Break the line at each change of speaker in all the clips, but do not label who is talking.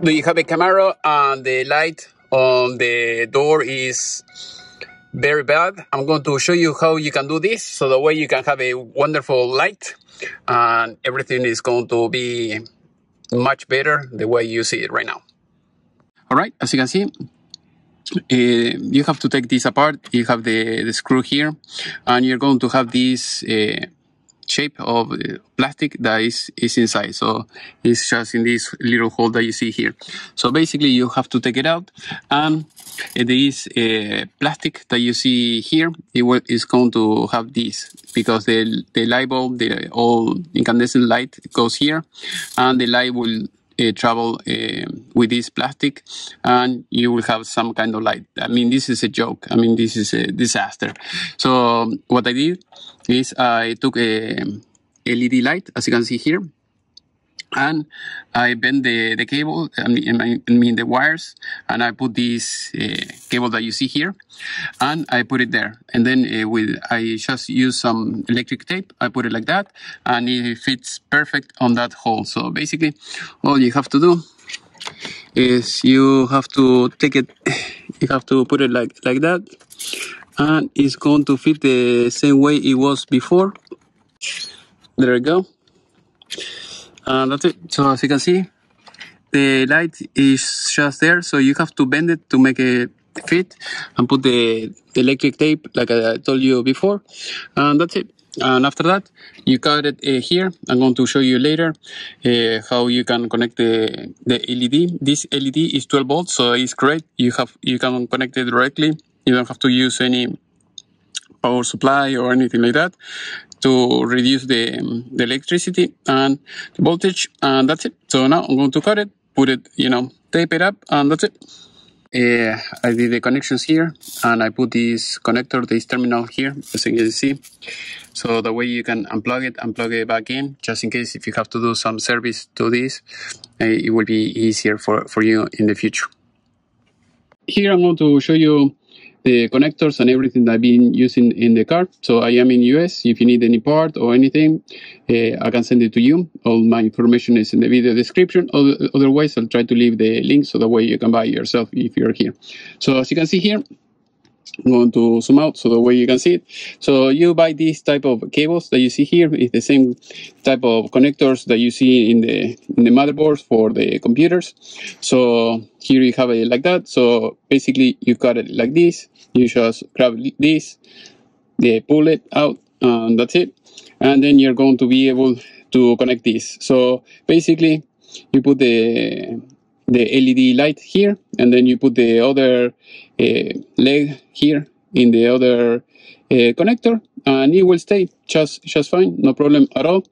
Do you have a Camaro and the light on the door is very bad? I'm going to show you how you can do this, so that way you can have a wonderful light and everything is going to be much better the way you see it right now. All right, as you can see, you have to take this apart. You have the screw here, and you're going to have this shape of plastic that is inside. So it's just in this little hole that you see here. So basically you have to take it out, and this plastic that you see here, is going to have this, because the light bulb, the old incandescent light goes here, and the light will travel with this plastic, and you will have some kind of light. I mean, this is a joke. I mean, this is a disaster. So what I did is I took a LED light, as you can see here, and I bent the cable, I mean the wires, and I put this cable that you see here, and I put it there. And then I just use some electric tape. I put it like that, and it fits perfect on that hole. So basically, all you have to do is you have to take it, you have to put it like that, and it's going to fit the same way it was before. There we go. And that's it. So as you can see, the light is just there, so you have to bend it to make it fit, and put the electric tape like I told you before, and that's it. And after that, you cut it here. I'm going to show you later how you can connect the LED. This LED is 12 volts, so it's great. You can connect it directly. You don't have to use any power supply or anything like that to reduce the electricity and the voltage, and that's it. So now I'm going to cut it, put it, tape it up, and that's it. I did the connections here, and I put this connector, this terminal here, as you can see. So the way you can unplug it and plug it back in, just in case if you have to do some service to this, it will be easier for you in the future. Here I'm going to show you the connectors and everything that I've been using in the car. So I am in US. If you need any part or anything, I can send it to you. All my information is in the video description. Otherwise, I'll try to leave the link so that way you can buy it yourself if you're here. So as you can see here, I'm going to zoom out so the way you can see it. So you buy this type of cables that you see here. It's the same type of connectors that you see in the motherboards for the computers. So here you have it like that. So basically you cut it like this. You just grab this, pull it out, and that's it. And then you're going to be able to connect this. So basically you put the LED light here, and then you put the other leg here in the other connector, and it will stay just fine, no problem at all.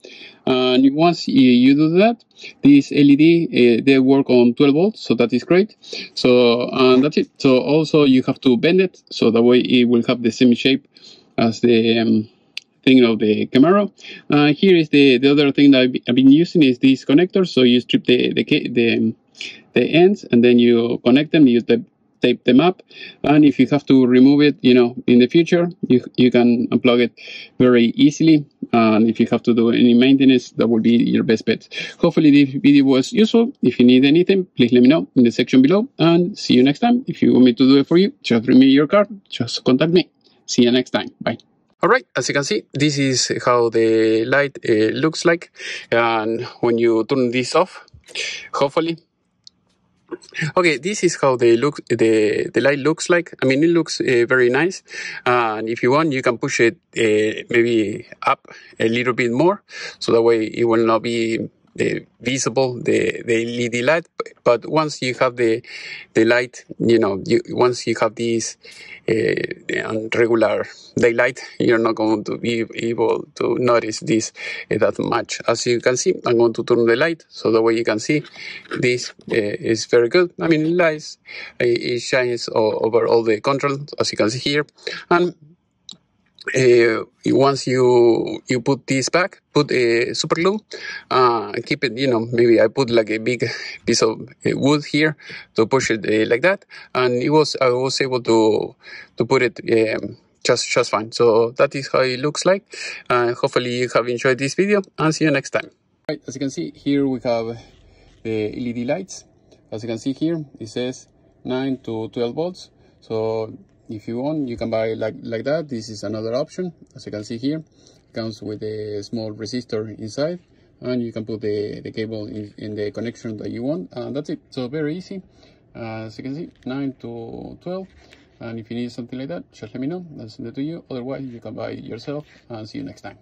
And once you do that, this LED they work on 12 volts, so that is great. So and that's it. So also you have to bend it so that way it will have the same shape as the thing of the Camaro. Here is the other thing that I've been using is these connectors. So you strip the ends, and then you connect them, you tape them up, and if you have to remove it, in the future, you can unplug it very easily. And if you have to do any maintenance, that will be your best bet. Hopefully this video was useful. If you need anything, please let me know in the section below, and see you next time. If you want me to do it for you, just bring me your car, just contact me. See you next time. Bye. All right, as you can see, this is how the light looks like, and when you turn this off, hopefully. Okay, this is how the light looks like. I mean, it looks very nice, and if you want, you can push it maybe up a little bit more, so that way it will not be visible, the LED light. But once you have the light, once you have this regular daylight, you're not going to be able to notice this that much. As you can see, I'm going to turn the light so that way you can see this is very good. I mean, it shines over all the controls, as you can see here. And once you put this back, put a super glue, keep it, maybe I put like a big piece of wood here to push it like that, and I was able to put it just fine. So that is how it looks like. Hopefully you have enjoyed this video, and see you next time. Right, as you can see here, we have the LED lights, As you can see here, it says 9 to 12 volts. So if you want, you can buy like that. This is another option. As you can see here, it comes with a small resistor inside, and you can put the cable in the connection that you want, and that's it. So very easy. As you can see, 9 to 12. And if you need something like that, just let me know. I'll send it to you. Otherwise, you can buy it yourself, and see you next time.